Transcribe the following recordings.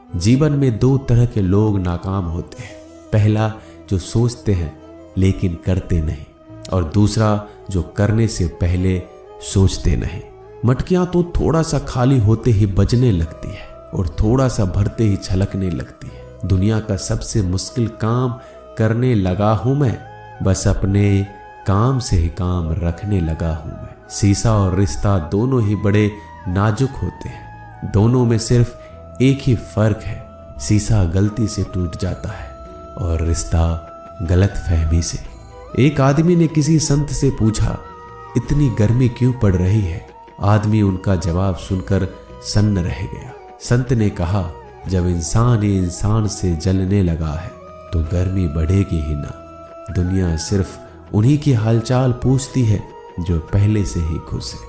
जीवन में दो तरह के लोग नाकाम होते हैं। पहला जो सोचते हैं लेकिन करते नहीं, और दूसरा जो करने से पहले सोचते नहीं। मटकियां तो थोड़ा सा खाली होते ही बजने लगती है और थोड़ा सा भरते ही छलकने लगती है। दुनिया का सबसे मुश्किल काम करने लगा हूं मैं, बस अपने काम से ही काम रखने लगा हूं मैं। शीशा और रिश्ता दोनों ही बड़े नाजुक होते हैं। दोनों में सिर्फ एक ही फर्क है, शीशा गलती से टूट जाता है और रिश्ता गलत फहमी से। एक आदमी ने किसी संत से पूछा, इतनी गर्मी क्यों पड़ रही है? आदमी उनका जवाब सुनकर सन्न रह गया। संत ने कहा, जब इंसान ही इंसान से जलने लगा है तो गर्मी बढ़ेगी ही ना। दुनिया सिर्फ उन्हीं की हालचाल पूछती है जो पहले से ही खुश है।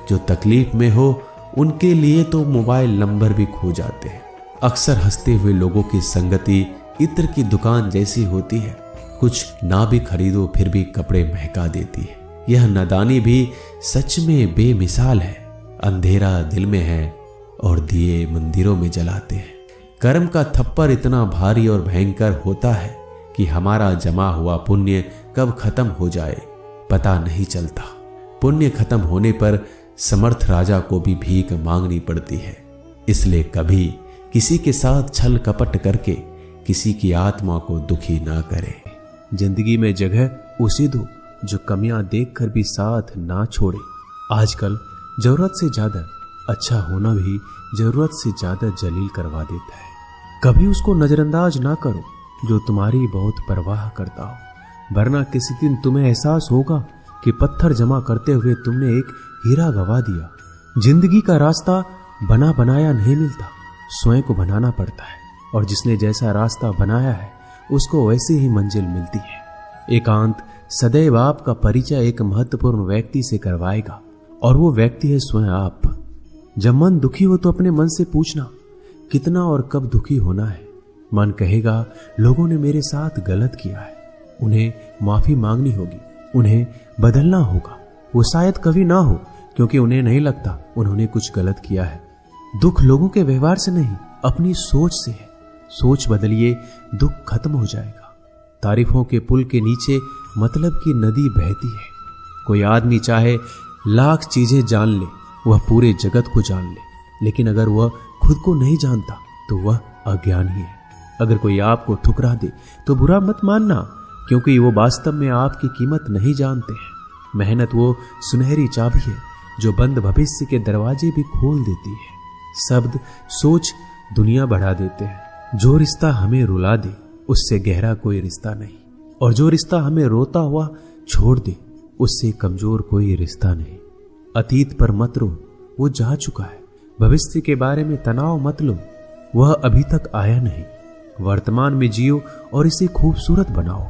जो तकलीफ में हो उनके लिए तो मोबाइल नंबर भी खो जाते हैं। अक्सर हंसते हुए लोगों की संगति इत्र की दुकान जैसी होती है, कुछ ना भी खरीदो फिर भी कपड़े महका देती है। यह नादानी भी सच में बेमिसाल है। अंधेरा दिल में है और दिए मंदिरों में जलाते हैं। कर्म का थप्पड़ इतना भारी और भयंकर होता है कि हमारा जमा हुआ पुण्य कब खत्म हो जाए पता नहीं चलता। पुण्य खत्म होने पर समर्थ राजा को भी भीख मांगनी पड़ती है। इसलिए कभी किसी के साथ छल कपट करके किसी की आत्मा को दुखी ना करें। जिंदगी में जगह उसे दो जो कमियां देखकर भी साथ ना छोड़े। आजकल जरूरत से ज्यादा अच्छा होना भी जरूरत से ज्यादा जलील करवा देता है। कभी उसको नजरअंदाज ना करो जो तुम्हारी बहुत परवाह करता हो, वरना किसी दिन तुम्हें एहसास होगा कि पत्थर जमा करते हुए तुमने एक हीरा गवा दिया। जिंदगी का रास्ता बना बनाया नहीं मिलता, स्वयं को बनाना पड़ता है, और जिसने जैसा रास्ता बनाया है उसको वैसे ही मंजिल मिलती है। एकांत सदैव आपका परिचय एक महत्वपूर्ण व्यक्ति से करवाएगा, और वो व्यक्ति है स्वयं आप। जब मन दुखी हो तो अपने मन से पूछना कितना और कब दुखी होना है। मन कहेगा लोगों ने मेरे साथ गलत किया है, उन्हें माफी मांगनी होगी, उन्हें बदलना होगा। वो शायद कभी ना हो, क्योंकि उन्हें नहीं लगता उन्होंने कुछ गलत किया है। दुख लोगों के व्यवहार से नहीं, अपनी सोच से है। सोच बदलिए, दुख खत्म हो जाएगा। तारीफों के पुल के नीचे मतलब की नदी बहती है। कोई आदमी चाहे लाख चीजें जान ले, वह पूरे जगत को जान ले, लेकिन अगर वह खुद को नहीं जानता तो वह अज्ञानी है। अगर कोई आपको ठुकरा दे तो बुरा मत मानना, क्योंकि वो वास्तव में आपकी कीमत नहीं जानते हैं। मेहनत वो सुनहरी चाबी है जो बंद भविष्य के दरवाजे भी खोल देती है। शब्द सोच दुनिया बढ़ा देते हैं। जो रिश्ता हमें रुला दे उससे गहरा कोई रिश्ता नहीं, और जो रिश्ता हमें रोता हुआ छोड़ दे उससे कमजोर कोई रिश्ता नहीं। अतीत पर मत रो, वो जा चुका है। भविष्य के बारे में तनाव मत लो, वह अभी तक आया नहीं। वर्तमान में जियो और इसे खूबसूरत बनाओ।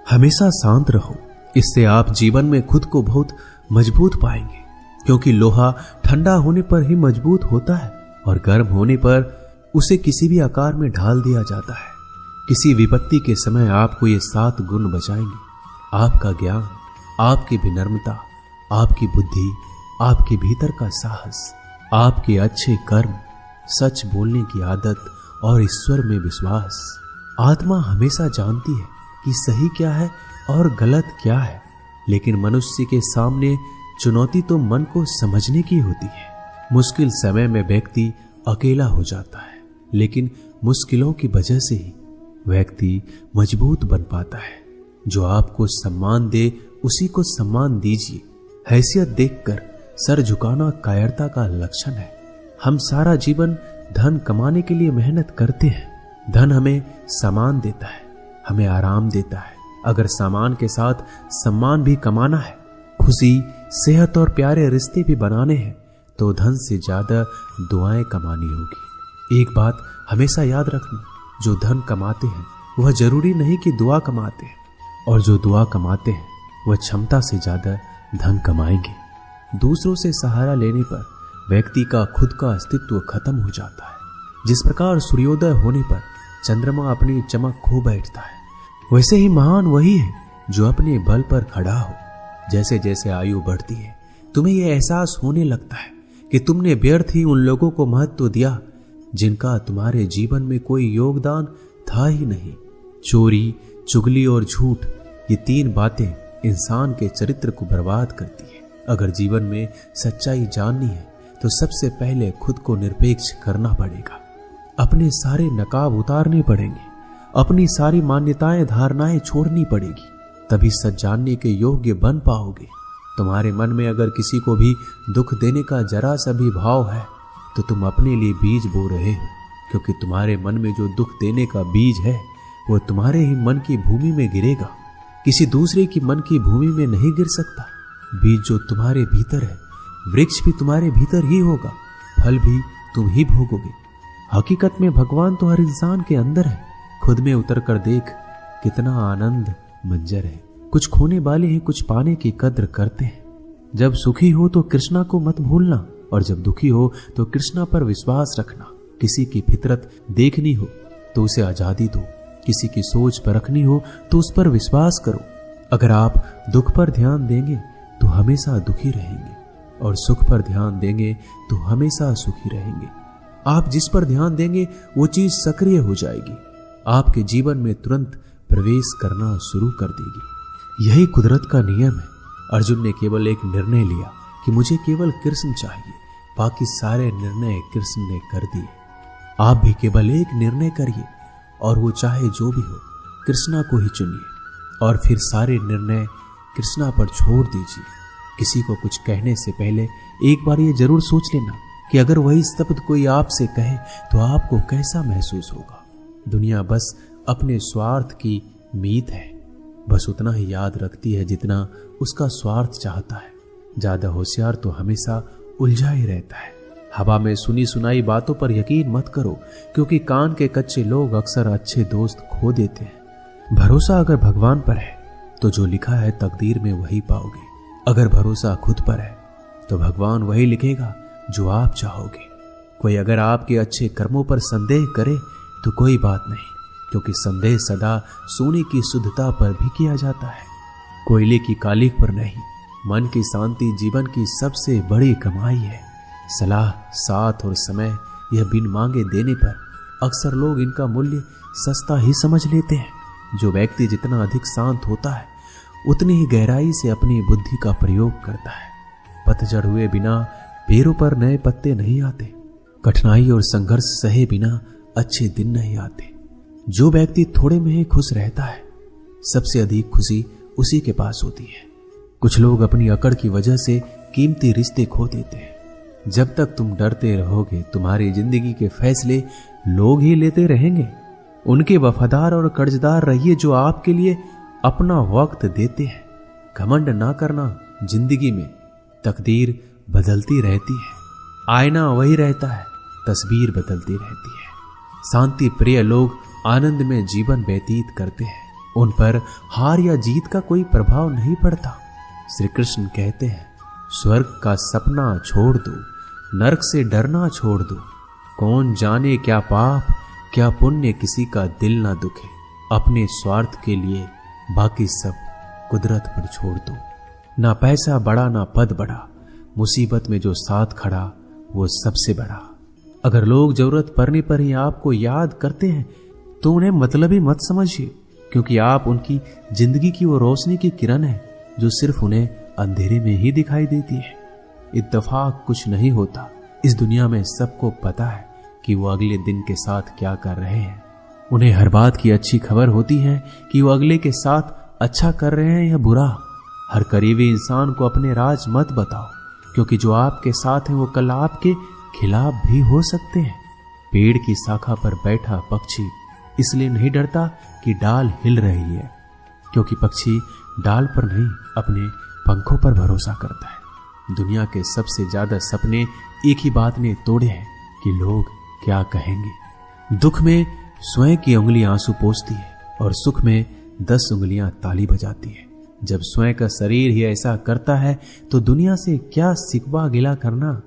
हमेशा शांत रहो, इससे आप जीवन में खुद को बहुत मजबूत पाएंगे, क्योंकि लोहा ठंडा होने पर ही मजबूत होता है और गर्म होने पर उसे किसी भी आकार में ढाल दिया जाता है। किसी विपत्ति के समय आपको ये 7 गुण बचाएंगे: आपका ज्ञान, आपकी विनम्रता, आपकी बुद्धि, आपके भीतर का साहस, आपके अच्छे कर्म, सच बोलने की आदत और ईश्वर में विश्वास। आत्मा हमेशा जानती है कि सही क्या है और गलत क्या है, लेकिन मनुष्य के सामने चुनौती तो मन को समझने की होती है। मुश्किल समय में व्यक्ति अकेला हो जाता है, लेकिन मुश्किलों की वजह से ही व्यक्ति मजबूत बन पाता है। जो आपको सम्मान दे उसी को सम्मान दीजिए। हैसियत देखकर सर झुकाना कायरता का लक्षण है। हम सारा जीवन धन कमाने के लिए मेहनत करते हैं। धन हमें सामान देता है, हमें आराम देता है। अगर सामान के साथ सम्मान भी कमाना है, खुशी, सेहत और प्यारे रिश्ते भी बनाने हैं, तो धन से ज्यादा दुआएं कमानी होगी। एक बात हमेशा याद रखना, जो धन कमाते हैं वह जरूरी नहीं कि दुआ कमाते हैं, और जो दुआ कमाते हैं वह क्षमता से ज्यादा धन कमाएंगे। दूसरों से सहारा लेने पर व्यक्ति का खुद का अस्तित्व खत्म हो जाता है। जिस प्रकार सूर्योदय होने पर चंद्रमा अपनी चमक खो बैठता है, वैसे ही महान वही है जो अपने बल पर खड़ा हो। जैसे जैसे आयु बढ़ती है, तुम्हें यह एहसास होने लगता है कि तुमने व्यर्थ ही उन लोगों को महत्व दिया जिनका तुम्हारे जीवन में कोई योगदान था ही नहीं। चोरी, चुगली और झूठ, ये 3 बातें इंसान के चरित्र को बर्बाद करती है। अगर जीवन में सच्चाई जाननी है तो सबसे पहले खुद को निरपेक्ष करना पड़ेगा। अपने सारे नकाब उतारने पड़ेंगे, अपनी सारी मान्यताएं धारणाएं छोड़नी पड़ेगी, तभी सच जानने के योग्य बन पाओगे। तुम्हारे मन में अगर किसी को भी दुख देने का जरा सा भी भाव है तो तुम अपने लिए बीज बो रहे हो, क्योंकि तुम्हारे मन में जो दुख देने का बीज है वो तुम्हारे ही मन की भूमि में गिरेगा, किसी दूसरे की मन की भूमि में नहीं गिर सकता। बीज जो तुम्हारे भीतर है, वृक्ष भी तुम्हारे भीतर ही होगा, फल भी तुम ही भोगोगे। हकीकत में भगवान तो हर इंसान के अंदर है। खुद में उतर कर देख, कितना आनंद मंजर है। कुछ खोने वाले हैं, कुछ पाने की कद्र करते हैं। जब सुखी हो तो कृष्णा को मत भूलना, और जब दुखी हो तो कृष्णा पर विश्वास रखना। किसी की फितरत देखनी हो तो उसे आजादी दो, किसी की सोच पर रखनी हो तो उस पर विश्वास करो। अगर आप दुख पर ध्यान देंगे तो हमेशा दुखी रहेंगे, और सुख पर ध्यान देंगे तो हमेशा सुखी रहेंगे। आप जिस पर ध्यान देंगे वो चीज सक्रिय हो जाएगी, आपके जीवन में तुरंत प्रवेश करना शुरू कर देगी। यही कुदरत का नियम है। अर्जुन ने केवल एक निर्णय लिया कि मुझे केवल कृष्ण चाहिए, बाकी सारे निर्णय कृष्ण ने कर दिए। आप भी केवल एक निर्णय करिए, और वो चाहे जो भी हो, कृष्णा को ही चुनिए, और फिर सारे निर्णय कृष्णा पर छोड़ दीजिए। किसी को कुछ कहने से पहले एक बार ये जरूर सोच लेना कि अगर वही शब्द कोई आपसे कहे तो आपको कैसा महसूस होगा। दुनिया बस अपने स्वार्थ की मीत है, बस उतना ही याद रखती है जितना उसका स्वार्थ चाहता है। ज्यादा होशियार तो हमेशा उलझा ही रहता है। हवा में सुनी सुनाई बातों पर यकीन मत करो, क्योंकि कान के कच्चे लोग अक्सर अच्छे दोस्त खो देते हैं। भरोसा अगर भगवान पर है तो जो लिखा है तकदीर में वही पाओगे। अगर भरोसा खुद पर है तो भगवान वही लिखेगा जो आप चाहोगे। कोई अगर आपके अच्छे कर्मों पर संदेह करे तो कोई बात नहीं, क्योंकि संदेह सदा सोने की शुद्धता पर भी किया जाता है, कोयले की कालिख पर नहीं। मन की शांति जीवन की सबसे बड़ी कमाई है। सलाह, साथ और समय, यह बिन मांगे देने पर अक्सर लोग इनका मूल्य सस्ता ही समझ लेते हैं। जो व्यक्ति जितना अधिक शांत होता है उतनी ही गहराई से अपनी बुद्धि का प्रयोग करता है। पतझड़ हुए बिना पेड़ों पर नए पत्ते नहीं आते, कठिनाई और संघर्ष सहे बिना अच्छे दिन नहीं आते। जो व्यक्ति थोड़े में ही खुश रहता है, सबसे अधिक खुशी उसी के पास होती है। कुछ लोग अपनी अकड़ की वजह से कीमती रिश्ते खो देते हैं। जब तक तुम डरते रहोगे, तुम्हारी जिंदगी के फैसले लोग ही लेते रहेंगे। उनके वफादार और कर्जदार रहिए जो आपके लिए अपना वक्त देते हैं। घमंड ना करना, जिंदगी में तकदीर बदलती रहती है, आईना वही रहता है, तस्वीर बदलती रहती है। शांति प्रिय लोग आनंद में जीवन व्यतीत करते हैं, उन पर हार या जीत का कोई प्रभाव नहीं पड़ता। श्री कृष्ण कहते हैं, स्वर्ग का सपना छोड़ दो, नरक से डरना छोड़ दो। कौन जाने क्या पाप क्या पुण्य किसी का दिल ना दुखे। अपने स्वार्थ के लिए बाकी सब कुदरत पर छोड़ दो। ना पैसा बड़ा ना पद बड़ा, मुसीबत में जो साथ खड़ा वो सबसे बड़ा। अगर लोग जरूरत पड़ने पर ही आपको याद करते हैं तो उन्हें मतलबी मत समझिए, क्योंकि आप उनकी जिंदगी की वो रोशनी की किरण है जो सिर्फ उन्हें अंधेरे में ही दिखाई देती है। इत्तेफाक कुछ नहीं होता। इस दुनिया में सबको पता है कि वो अगले दिन के साथ क्या कर रहे हैं। उन्हें हर बात की अच्छी खबर होती है कि वो अगले के साथ अच्छा कर रहे हैं या बुरा। हर करीबी इंसान को अपने राज मत बताओ, क्योंकि जो आपके साथ है वो कल आपके खिलाफ भी हो सकते हैं। पेड़ की शाखा पर बैठा पक्षी इसलिए नहीं डरता कि डाल हिल रही है, क्योंकि पक्षी डाल पर नहीं अपने पंखों पर भरोसा करता है। दुनिया के सबसे ज्यादा सपने एक ही बात ने तोड़े हैं कि लोग क्या कहेंगे। दुख में स्वयं की उंगली आंसू पोंछती है और सुख में 10 उंगलियां ताली बजाती है। जब स्वयं का शरीर ही ऐसा करता है तो दुनिया से क्या सिकवा गिला करना।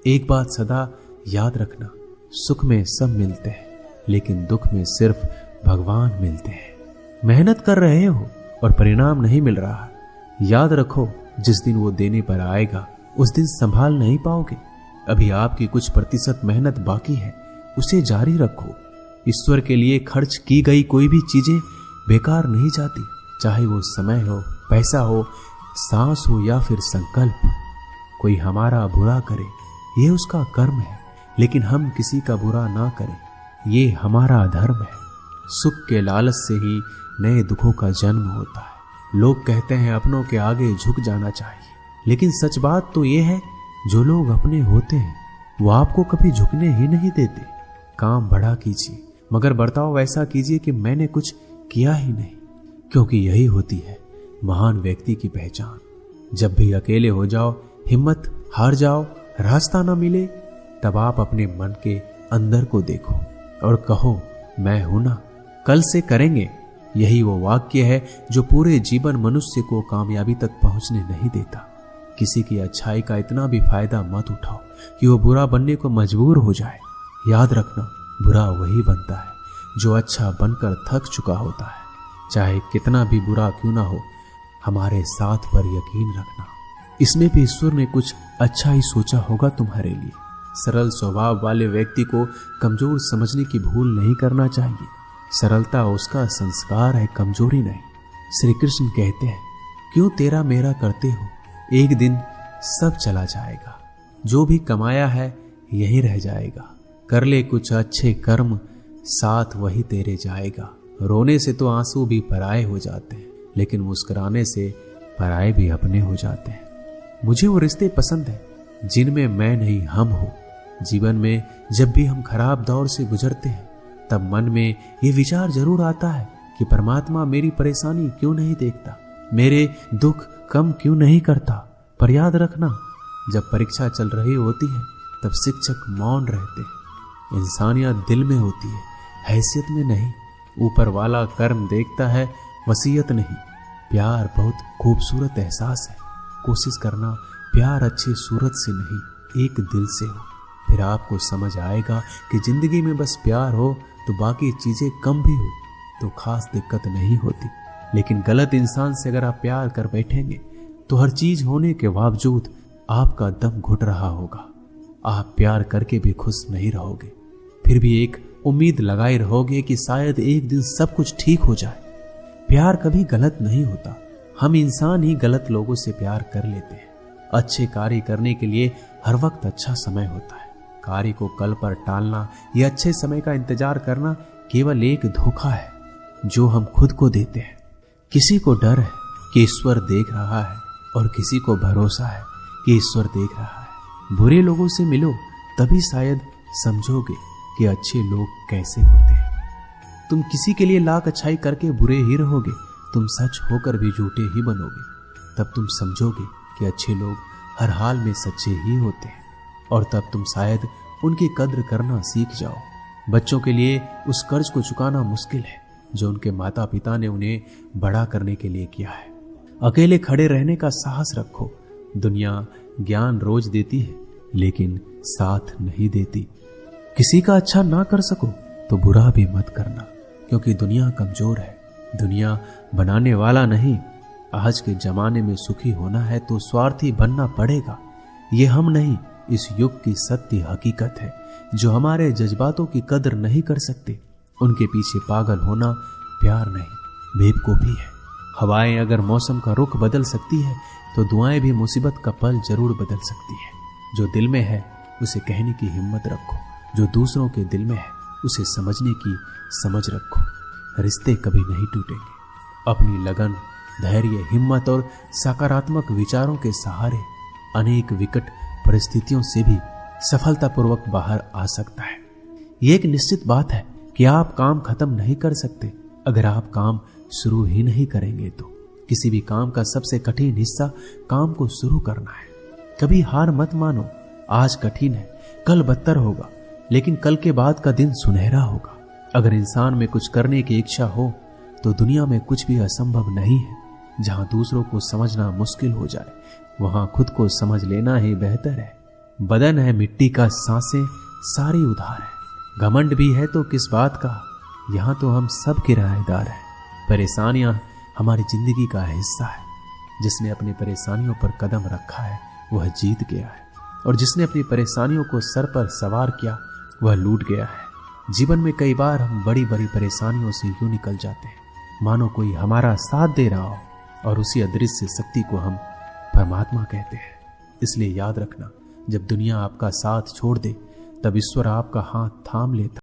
एक बात सदा याद रखना, सुख में सब मिलते हैं लेकिन दुख में सिर्फ भगवान मिलते हैं। मेहनत कर रहे हो और परिणाम नहीं मिल रहा, याद रखो जिस दिन वो देने पर आएगा उस दिन संभाल नहीं पाओगे। अभी आपकी कुछ प्रतिशत मेहनत बाकी है, उसे जारी रखो। ईश्वर के लिए खर्च की गई कोई भी चीजें बेकार नहीं जाती, चाहे वो समय हो, पैसा हो, सांस हो या फिर संकल्प। कोई हमारा बुरा करे ये उसका कर्म है, लेकिन हम किसी का बुरा ना करें ये हमारा धर्म है। सुख के लालच से ही नए दुखों का जन्म होता है। लोग कहते हैं अपनों के आगे झुक जाना चाहिए, लेकिन सच बात तो ये है जो लोग अपने होते हैं वो आपको कभी झुकने ही नहीं देते। काम बड़ा कीजिए मगर बर्ताव वैसा कीजिए कि मैंने कुछ किया ही नहीं, क्योंकि यही होती है महान व्यक्ति की पहचान। जब भी अकेले हो जाओ, हिम्मत हार जाओ, रास्ता ना मिले, तब आप अपने मन के अंदर को देखो और कहो मैं हूं ना, कल से करेंगे। यही वो वाक्य है जो पूरे जीवन मनुष्य को कामयाबी तक पहुंचने नहीं देता। किसी की अच्छाई का इतना भी फायदा मत उठाओ कि वो बुरा बनने को मजबूर हो जाए। याद रखना, बुरा वही बनता है जो अच्छा बनकर थक चुका होता है। चाहे कितना भी बुरा क्यों ना हो, हमारे साथ पर यकीन रखना, इसमें भी ईश्वर ने कुछ अच्छा ही सोचा होगा तुम्हारे लिए। सरल स्वभाव वाले व्यक्ति को कमजोर समझने की भूल नहीं करना चाहिए। सरलता उसका संस्कार है, कमजोरी नहीं। श्री कृष्ण कहते हैं, क्यों तेरा मेरा करते हो, एक दिन सब चला जाएगा। जो भी कमाया है यही रह जाएगा। कर ले कुछ अच्छे कर्म, साथ वही तेरे जाएगा। रोने से तो आंसू भी पराए हो जाते हैं, लेकिन मुस्कुराने से पराए भी अपने हो जाते हैं। मुझे वो रिश्ते पसंद हैं जिनमें मैं नहीं हम हो। जीवन में जब भी हम खराब दौर से गुजरते हैं तब मन में ये विचार जरूर आता है कि परमात्मा मेरी परेशानी क्यों नहीं देखता, मेरे दुख कम क्यों नहीं करता। पर याद रखना, जब परीक्षा चल रही होती है तब शिक्षक मौन रहते हैं। इंसानियत दिल में होती है, हैसियत में नहीं। ऊपर वाला कर्म देखता है, वसीयत नहीं। प्यार बहुत खूबसूरत एहसास है। कोशिश करना प्यार अच्छी सूरत से नहीं, एक दिल से हो। फिर आपको समझ आएगा कि जिंदगी में बस प्यार हो तो बाकी चीजें कम भी हो तो खास दिक्कत नहीं होती। लेकिन गलत इंसान से अगर आप प्यार कर बैठेंगे तो हर चीज होने के बावजूद आपका दम घुट रहा होगा। आप प्यार करके भी खुश नहीं रहोगे, फिर भी एक उम्मीद लगाए रहोगे कि शायद एक दिन सब कुछ ठीक हो जाए। प्यार कभी गलत नहीं होता, हम इंसान ही गलत लोगों से प्यार कर लेते हैं। अच्छे कार्य करने के लिए हर वक्त अच्छा समय होता है। कार्य को कल पर टालना या अच्छे समय का इंतजार करना केवल एक धोखा है जो हम खुद को देते हैं। किसी को डर है कि ईश्वर देख रहा है और किसी को भरोसा है कि ईश्वर देख रहा है। बुरे लोगों से मिलो तभी शायद समझोगे कि अच्छे लोग कैसे होते हैं। तुम किसी के लिए लाख अच्छाई करके बुरे ही रहोगे, तुम सच होकर भी झूठे ही बनोगे। तब तुम समझोगे कि अच्छे लोग हर हाल में सच्चे ही होते हैं, और तब तुम शायद उनकी कद्र करना सीख जाओ। बच्चों के लिए उस कर्ज को चुकाना मुश्किल है जो उनके माता पिता ने उन्हें बड़ा करने के लिए किया है। अकेले खड़े रहने का साहस रखो। दुनिया ज्ञान रोज देती है लेकिन साथ नहीं देती। किसी का अच्छा ना कर सको तो बुरा भी मत करना, क्योंकि दुनिया कमजोर है, दुनिया बनाने वाला नहीं। आज के जमाने में सुखी होना है तो स्वार्थी बनना पड़ेगा। ये हम नहीं, इस युग की सत्य हकीकत है। जो हमारे जज्बातों की कदर नहीं कर सकते उनके पीछे पागल होना प्यार नहीं, बेवकूफी है। हवाएं अगर मौसम का रुख बदल सकती है तो दुआएं भी मुसीबत का पल जरूर बदल सकती है। जो दिल में है उसे कहने की हिम्मत रखो, जो दूसरों के दिल में है उसे समझने की समझ रखो। रिश्ते कभी नहीं टूटेंगे। अपनी लगन, धैर्य, हिम्मत और सकारात्मक विचारों के सहारे अनेक विकट परिस्थितियों से भी सफलतापूर्वक बाहर आ सकता है। ये एक निश्चित बात है कि आप काम खत्म नहीं कर सकते अगर आप काम शुरू ही नहीं करेंगे तो। किसी भी काम का सबसे कठिन हिस्सा काम को शुरू करना है। कभी हार मत मानो। आज कठिन है, कल बदतर होगा, लेकिन कल के बाद का दिन सुनहरा होगा। अगर इंसान में कुछ करने की इच्छा हो तो दुनिया में कुछ भी असंभव नहीं है। जहां दूसरों को समझना मुश्किल हो जाए वहां खुद को समझ लेना ही बेहतर है। बदन है मिट्टी का, सांसें सारी उधार है। घमंड भी है तो किस बात का, यहां तो हम सब किराएदार हैं। परेशानियां हमारी जिंदगी का हिस्सा है। जिसने अपनी परेशानियों पर कदम रखा है वह जीत गया है, और जिसने अपनी परेशानियों को सर पर सवार किया वह लूट गया है। जीवन में कई बार हम बड़ी बड़ी परेशानियों से यूं निकल जाते हैं मानो कोई हमारा साथ दे रहा हो, और उसी अदृश्य शक्ति को हम परमात्मा कहते हैं। इसलिए याद रखना, जब दुनिया आपका साथ छोड़ दे तब ईश्वर आपका हाथ थाम लेता